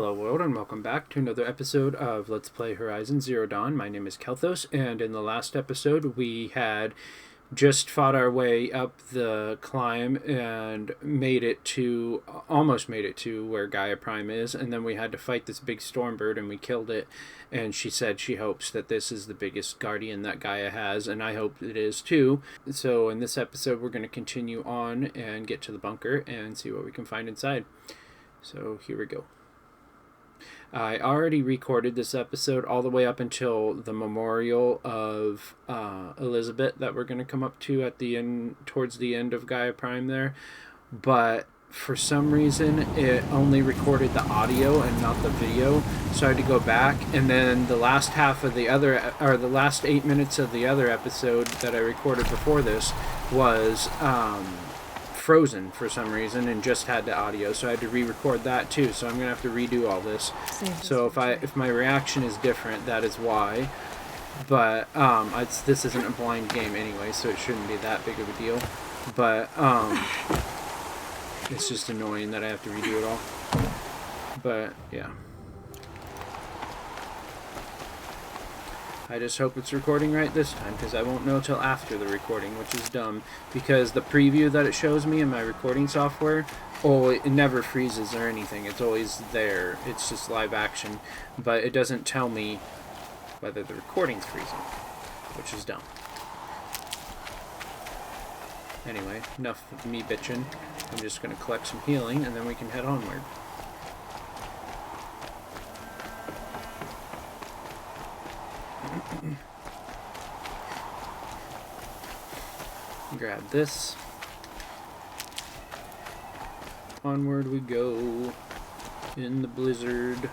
Hello world, and welcome back to another episode of Let's Play Horizon Zero Dawn. My name is Kelthos, and in the last episode we had just fought our way up the climb and almost made it to where Gaia Prime is, and then we had to fight this big storm bird and we killed it, and she said she hopes that this is the biggest guardian that Gaia has, and I hope it is too. So in this episode we're going to continue on and get to the bunker and see what we can find inside. So here we go. I already recorded this episode all the way up until the memorial of Elizabet that we're going to come up to at the end, towards the end of Gaia Prime there, but for some reason it only recorded the audio and not the video, so I had to go back, and then the last half of the last 8 minutes of the other episode that I recorded before this was frozen for some reason and just had the audio, so I had to re-record that too, so I'm gonna have to redo all this. So if my reaction is different, that is why, but this isn't a blind game anyway, so it shouldn't be that big of a deal, but it's just annoying that I have to redo it all. But yeah, I just hope it's recording right this time, because I won't know till after the recording, which is dumb, because the preview that it shows me in my recording software, it never freezes or anything. It's always there. It's just live action, but it doesn't tell me whether the recording's freezing, which is dumb. Anyway, enough of me bitching. I'm just going to collect some healing, and then we can head onward. Grab this. Onward we go in the blizzard.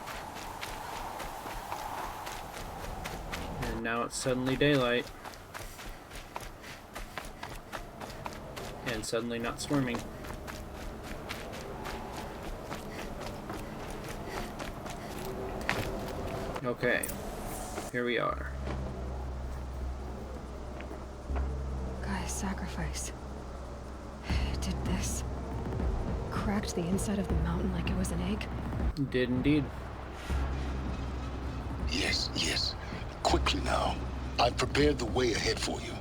And now it's suddenly daylight. And suddenly not storming. Okay, here we are. Sacrifice. It did this. Cracked the inside of the mountain like it was an egg. Did indeed. Yes. Quickly now. I've prepared the way ahead for you.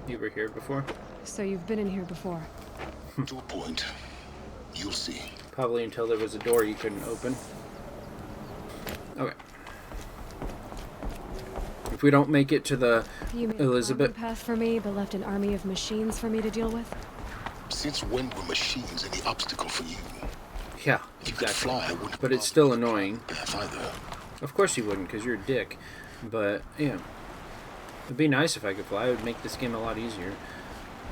You were here before? So you've been in here before? To a point. You'll see. Probably until there was a door you couldn't open. Okay. If we don't make it to the Elizabet path for me, but left an army of machines for me to deal with. Since when were machines any obstacle for you? Yeah, if you exactly. could fly, wouldn't but it's still annoying. Path either. Of course you wouldn't, because you're a dick. But yeah, it'd be nice if I could fly. It would make this game a lot easier.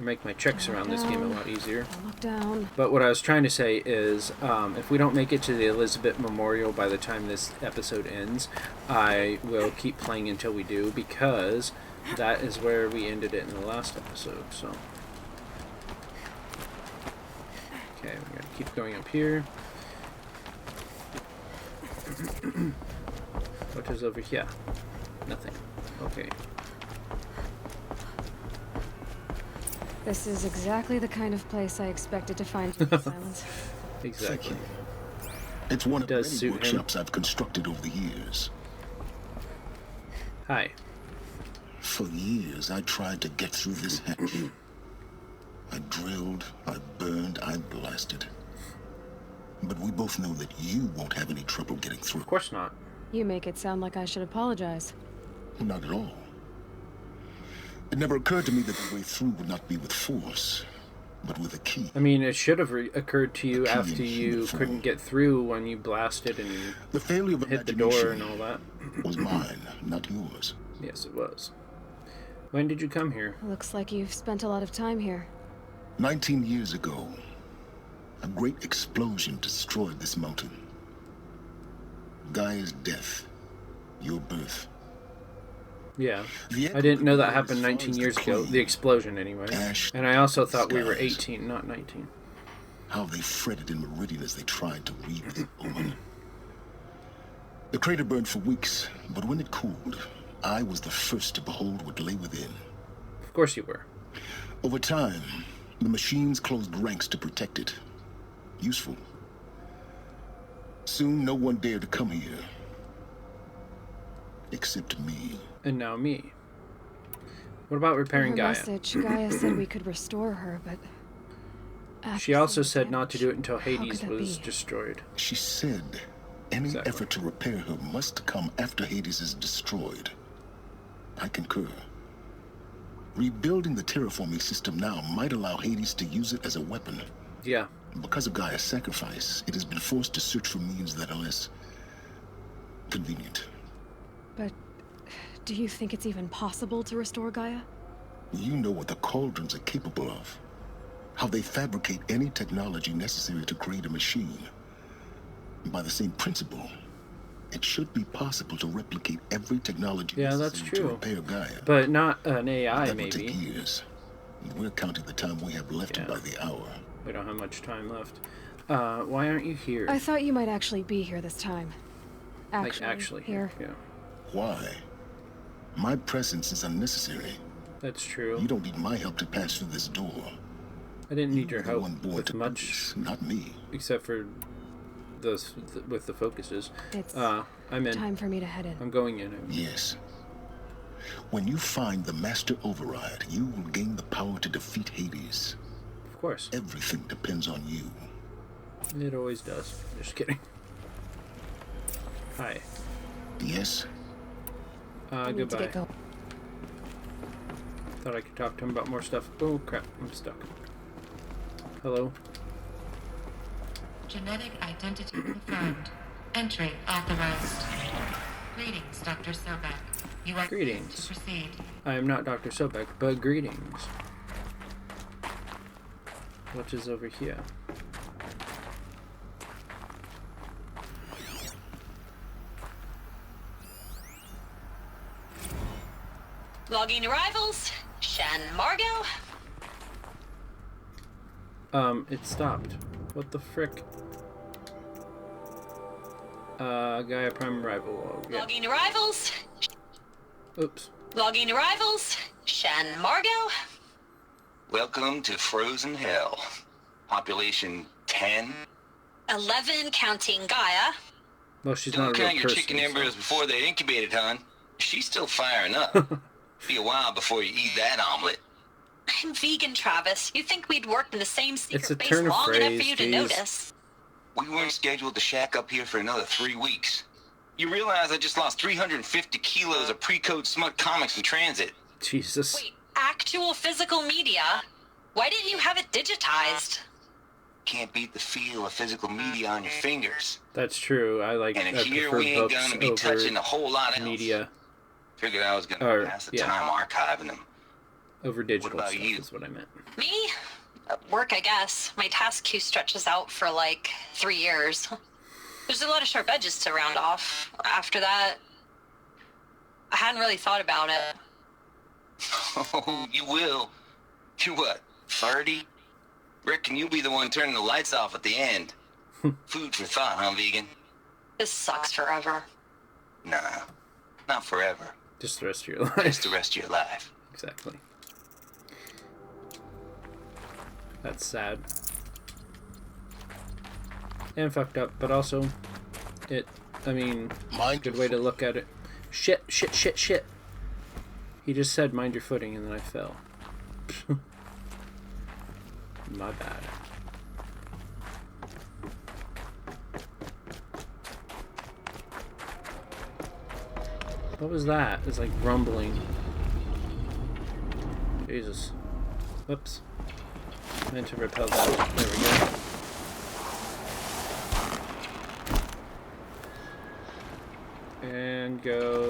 Make my checks around this game a lot easier. Look down. But what I was trying to say is, if we don't make it to the Elizabet Memorial by the time this episode ends, I will keep playing until we do, because that is where we ended it in the last episode. So, okay, we gotta keep going up here. What is over here? Nothing. Okay. This is exactly the kind of place I expected to find in the silence. Exactly. It's one of the many workshops I've constructed over the years. Hi. For years, I tried to get through this hatch. I drilled, I burned, I blasted. But we both know that you won't have any trouble getting through. Of course not. You make it sound like I should apologize. Not at all. It never occurred to me that the way through would not be with force, but with a key. I mean, it should have occurred to you after you couldn't get through when you blasted and the failure of hit the door and all that. Was mine, not yours. Yes, it was. When did you come here? Looks like you've spent a lot of time here. 19 years ago, a great explosion destroyed this mountain. Gaia's death, your birth. Yeah, I didn't know that happened 19 years ago, the explosion anyway. And I also thought we were 18, not 19. How they fretted in Meridian as they tried to read the omen. The crater burned for weeks, but when it cooled, I was the first to behold what lay within. Of course you were. Over time, the machines closed ranks to protect it. Useful. Soon, no one dared to come here. Except me. And now me. What about repairing In her Gaia? message, Gaia said we could restore her, but... She also after said the not to do it damage, until how could Hades that was be? destroyed. She said any Exactly. effort to repair her must come after Hades is destroyed. I concur. Rebuilding the terraforming system now might allow Hades to use it as a weapon. Yeah. Because of Gaia's sacrifice, it has been forced to search for means that are less convenient. But do you think it's even possible to restore Gaia? You know what the cauldrons are capable of. How they fabricate any technology necessary to create a machine. By the same principle, it should be possible to replicate every technology Yeah, that's necessary to true. repair Gaia. But not an AI, That will take maybe. years. We're counting the time we have left Yeah. by the hour. We don't have much time left. Why aren't you here? I thought you might actually be here this time. Like, actually here. Yeah. Why? My presence is unnecessary. That's true. You don't need my help to pass through this door. I didn't need your You're the help one born with to do much, this, not me. except for those with the focuses. It's I'm in. time for me to head in. I'm going in. Yes. When you find the Master Override, you will gain the power to defeat Hades. Of course. Everything depends on you. It always does. Just kidding. Hi. Yes? I need to Goodbye. get going. Thought I could talk to him about more stuff. Oh crap, I'm stuck. Hello? Genetic identity confirmed. Entry authorized. Greetings, Dr. Sobek. You are cleared Greetings. to proceed. I am not Dr. Sobek, but greetings. What is over here? Logging arrivals. Shan Margot. It stopped. What the frick? Gaia Prime Arrival log. Yeah. Logging arrivals. Oops. Logging arrivals. Shan Margot. Welcome to Frozen Hell. Population 10. 11 counting Gaia. Well, she's Don't not a real count your person. chicken so- embryos before they're incubated, hon. She's still firing up. Be a while before you eat that omelet. I'm vegan, Travis. You'd think we'd worked in the same It's secret a base turn of long enough for phrase, you to geez. notice. We weren't scheduled to shack up here for another 3 weeks. You realize I just lost 350 kilos of pre-code smut comics in transit. Jesus. Wait, actual physical media? Why didn't you have it digitized? Can't beat the feel of physical media on your fingers. That's true. I And I here prefer we ain't books gonna be touching a over whole lot else. media, Figured I was gonna Or, pass the yeah. time archiving them. over digital about stuff you? is what I meant. Me? Work, I guess. My task queue stretches out for like 3 years. There's a lot of sharp edges to round off. After that, I hadn't really thought about it. Oh, you will. You're what, 30? Reckon you'll be the one turning the lights off at the end. Food for thought, huh, vegan? This sucks forever. Nah, not forever. Just the rest of your Just life. the rest of your life. Exactly. That's sad. And fucked up, but also, I mean, Mind good your way to look at it. Shit, shit, shit, shit. He just said, mind your footing, and then I fell. My bad. What was that? It's like rumbling. Jesus. Whoops. Meant to repel that. There we go. And go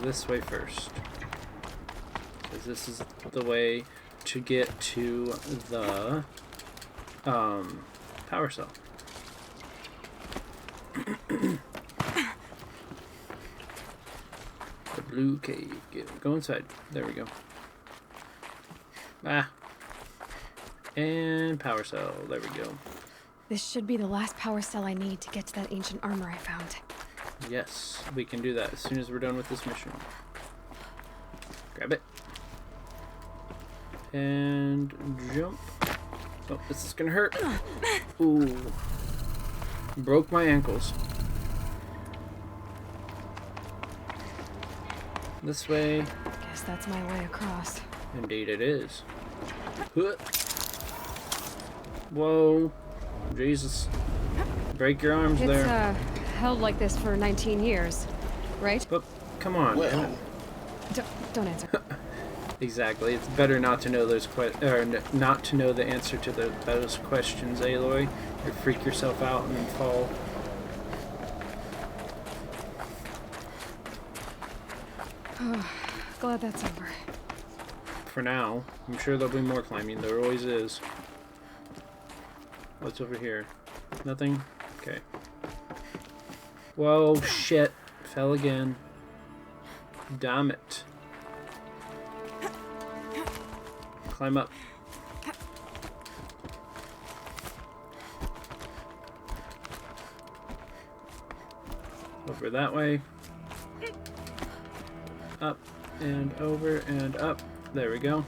this way first. Because this is the way to get to the power cell. The blue cave. Go inside. There we go. Ah. And power cell. There we go. This should be the last power cell I need to get to that ancient armor I found. Yes, we can do that as soon as we're done with this mission. Grab it. And jump. Oh, this is gonna hurt. Ooh. Broke my ankles. This way. Guess that's my way across. Indeed it is. Whoa. Jesus. Break your arms It's, there. held like this for 19 years, right? But come on. Well, Don't answer. Exactly. It's better not to know those not to know the answer to those questions, Aloy. You freak yourself out and then fall. Glad that's over. For now. I'm sure there'll be more climbing. There always is. What's over here? Nothing? Okay. Whoa, shit. Fell again. Damn it. Climb up. Over that way. Up and over and up. There we go.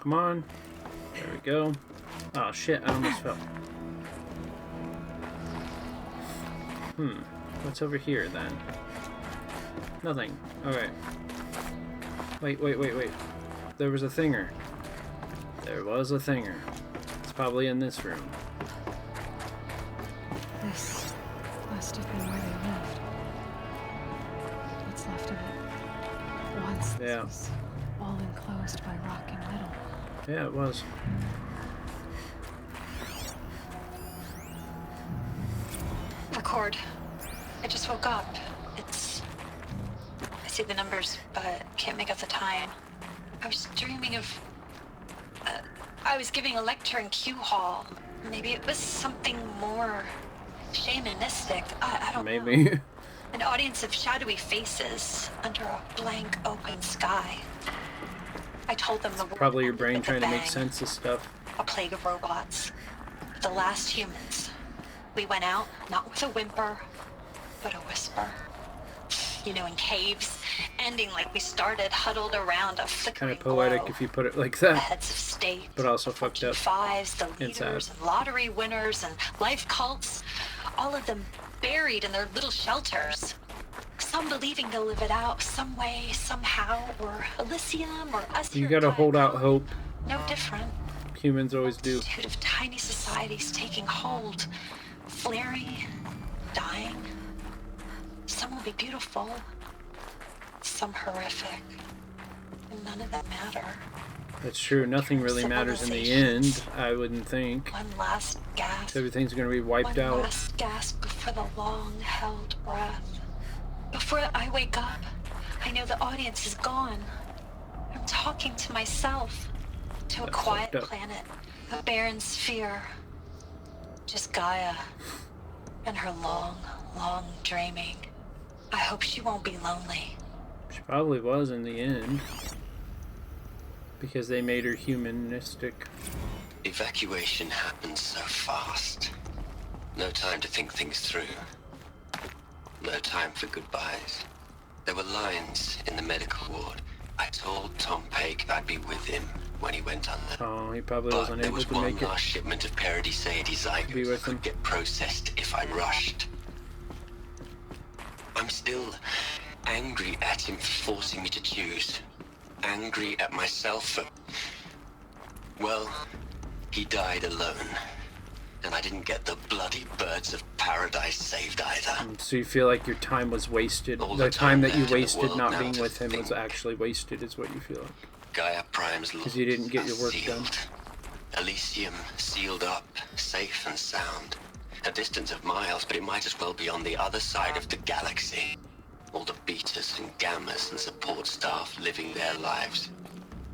Come on. There we go. Oh shit, I almost fell. What's over here then? Nothing. Okay. Wait. There was a thinger. There was a thinger. It's probably in this room. This must have been where they lived. What's left of it. Once this was all enclosed by rock and metal. Yeah, it was. Record. I just woke up. I see the numbers, but can't make out the time. I was dreaming of... I was giving a lecture in Q Hall. Maybe it was something more shamanistic. I don't know. Maybe. An audience of shadowy faces under a blank open sky. I told them the world Probably your ended brain with a trying to make bang. sense of stuff. A plague of robots. The last humans. We went out, not with a whimper, but a whisper. You know, in caves, ending like we started, huddled around a Kind flickering of poetic glow. if you put it like The that. heads of state, But also fucked up. fives, the And sad. leaders, and lottery winners, and life cults, all of them buried in their little shelters. Some believing they'll live it out some way, somehow, or Elysium, or us You here gotta at hold out Viacom. hope. No different. Humans always do. Multitude of tiny societies taking hold, flaring, dying. Some will be beautiful, some horrific, and none of them matter. That's true. Nothing really matters in the end, I wouldn't think. One last gasp. Everything's gonna be wiped One out. last gasp before the long-held breath. Before I wake up, I know the audience is gone. I'm talking to myself, to a That's quiet fucked up. planet, a barren sphere. Just Gaia and her long, long dreaming. I hope she won't be lonely. She probably was in the end. Because they made her humanistic. Evacuation happened so fast. No time to think things through. No time for goodbyes. There were lines in the medical ward. I told Tom Pake I'd be with him when he went under. Oh, he probably But wasn't there able was to one make it. last shipment of Paradisaides Be zygotes with that him. could get processed if I rushed. I'm still angry at him for forcing me to choose. Angry at myself for... Well, he died alone. And I didn't get the bloody birds of paradise saved either. So you feel like your time was wasted. All The the time time that you left in the wasted world not now being to with him was think. actually wasted, is what you feel like. Gaia Prime's 'Cause you didn't get your work done. sealed. Elysium sealed up, safe and sound. A distance of miles, but it might as well be on the other side of the galaxy. All the betas and gammas and support staff living their lives.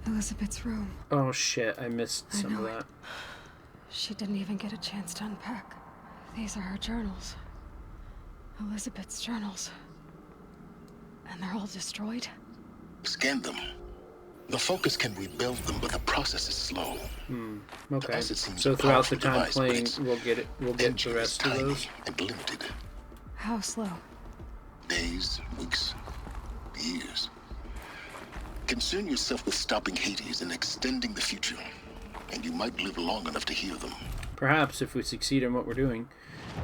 Elizabet's room. Oh shit, I missed I some of know it. that. She didn't even get a chance to unpack. These are her journals. Elizabet's journals. And they're all destroyed? Scan them. The Focus can rebuild them, but the process is slow. Okay. us it seems So a throughout the powerful time device, but playing, its we'll get the engine is rest of tiny those. and limited. How slow? Days, weeks, years. Concern yourself with stopping Hades and extending the future, and you might live long enough to hear them. Perhaps if we succeed in what we're doing.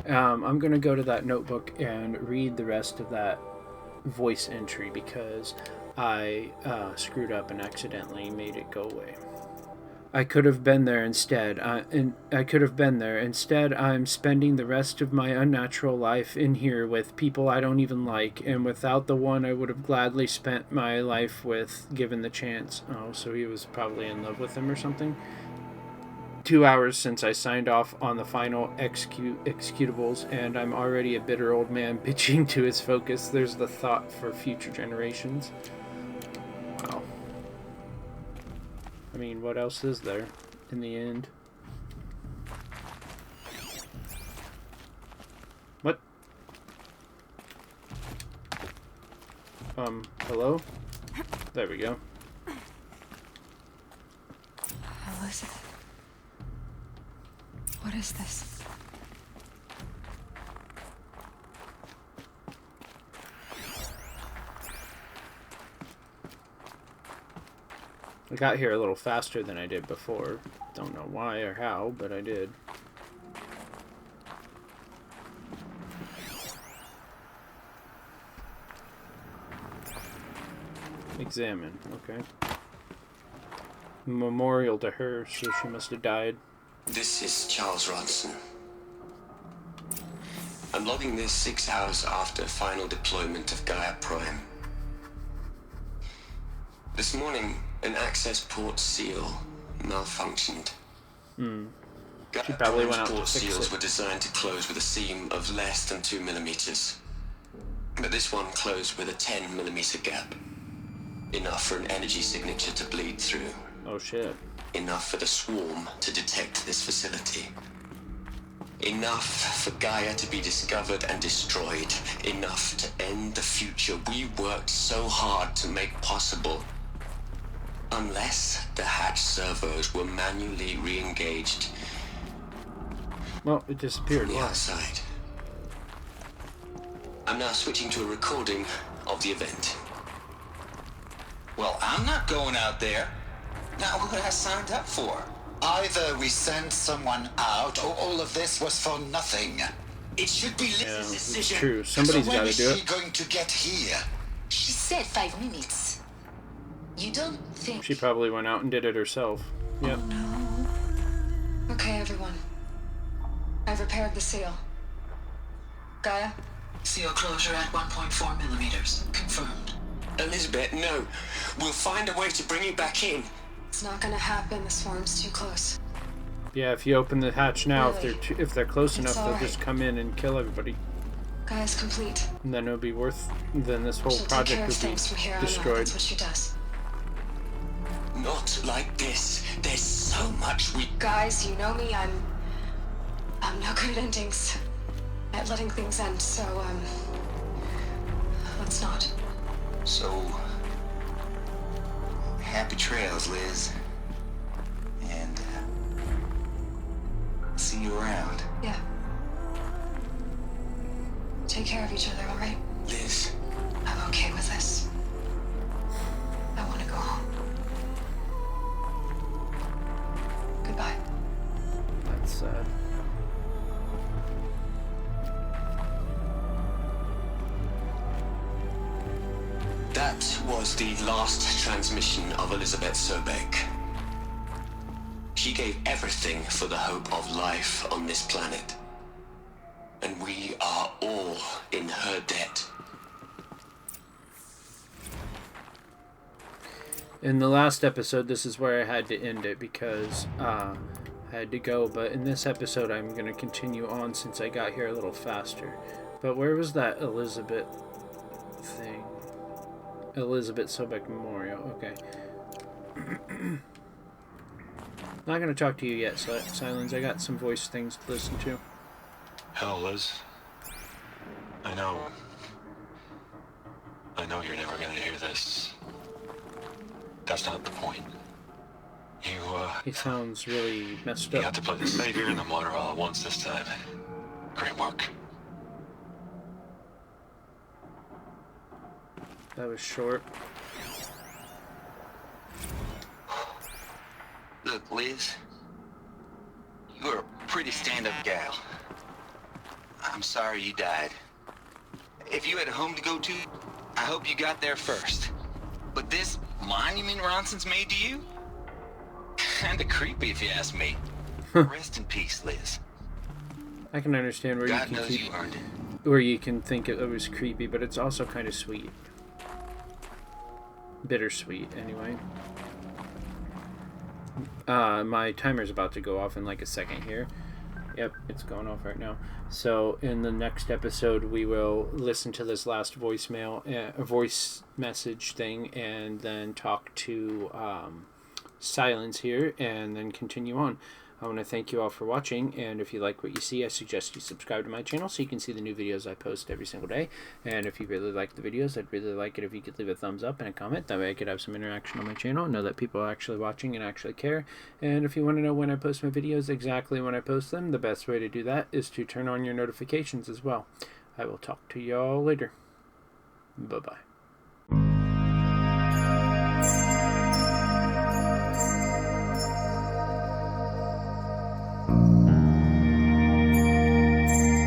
I'm going to go to that notebook and read the rest of that voice entry because I screwed up and accidentally made it go away. I could have been there instead. I could have been there. Instead, I'm spending the rest of my unnatural life in here with people I don't even like, and without the one I would have gladly spent my life with, given the chance. Oh, so he was probably in love with him or something? 2 hours since I signed off on the final executables, and I'm already a bitter old man bitching to his focus. There's the thought for future generations. Wow. I mean, what else is there in the end? What? Hello? There we go. Elizabet. What is this? I got here a little faster than I did before. Don't know why or how, but I did. Examine, okay. Memorial to her, so she must have died. This is Charles Ronson. I'm logging this 6 hours after final deployment of Gaia Prime. This morning, an access port seal malfunctioned. She probably went out to port fix seals it. were designed to close with a seam of less than 2 millimeters. But this one closed with a 10 millimeter gap. Enough for an energy signature to bleed through. Oh shit. Enough for the swarm to detect this facility. Enough for Gaia to be discovered and destroyed. Enough to end the future we worked so hard to make possible. Unless the hatch servos were manually re-engaged Well, it disappeared. from the Why? outside. I'm now switching to a recording of the event. Well, I'm not going out there. Not what I signed up for. Either we send someone out, or all of this was for nothing. It should be Liz's Yeah, it's decision. true. Somebody's So when got to is do she it. going to get here? She said 5 minutes. You don't think... She probably went out and did it herself. Yep. Okay, everyone. I've repaired the seal. Gaia? Seal closure at 1.4 millimeters. Confirmed. Elizabet, no. We'll find a way to bring you back in. It's not gonna happen. The swarm's too close. Yeah, if you open the hatch now, Really? if they're close It's enough, they'll alright. just come in and kill everybody. Gaia's complete. And then it'll be worth. Then this whole She'll take care project of will things from here be on out. destroyed. That's what she does. Not like this. There's so much we... Guys, you know me. I'm no good at endings. At letting things end. So let's not. So, happy trails, Liz. And, see you around. Yeah. Take care of each other, all right? Liz, I'm okay with this. I want to go home. Goodbye. That's sad. that was the last transmission of Elizabet Sobek. She gave everything for the hope of life on this planet. And we are all in her debt. In the last episode, this is where I had to end it because I had to go. But in this episode, I'm going to continue on since I got here a little faster. But where was that Elizabet thing? Elizabet Sobek Memorial. Okay. Not going to talk to you yet, Silence. I got some voice things to listen to. Hell, Liz. I know you're never gonna hear this. That's not the point. He sounds really messed You up. got to play the savior and the martyr all at once this time. Great work. That was short. Look, Liz, you're a pretty stand-up gal. I'm sorry you died. If you had a home to go to, I hope you got there first. But this monument Ronson's made to you? Kinda creepy if you ask me. Rest in peace, Liz. I can understand where God you can knows you earned it. where you can think it was creepy, but it's also kind of sweet. Bittersweet, anyway. My timer's about to go off in like a second here. Yep, it's going off right now. So in the next episode, we will listen to this last voicemail, voice message thing, and then talk to Silence here, and then continue on. I want to thank you all for watching, and if you like what you see, I suggest you subscribe to my channel so you can see the new videos I post every single day. And if you really like the videos, I'd really like it if you could leave a thumbs up and a comment. That way I could have some interaction on my channel and know that people are actually watching and actually care. And if you want to know when I post my videos, exactly when I post them, the best way to do that is to turn on your notifications as well. I will talk to y'all later. Bye-bye.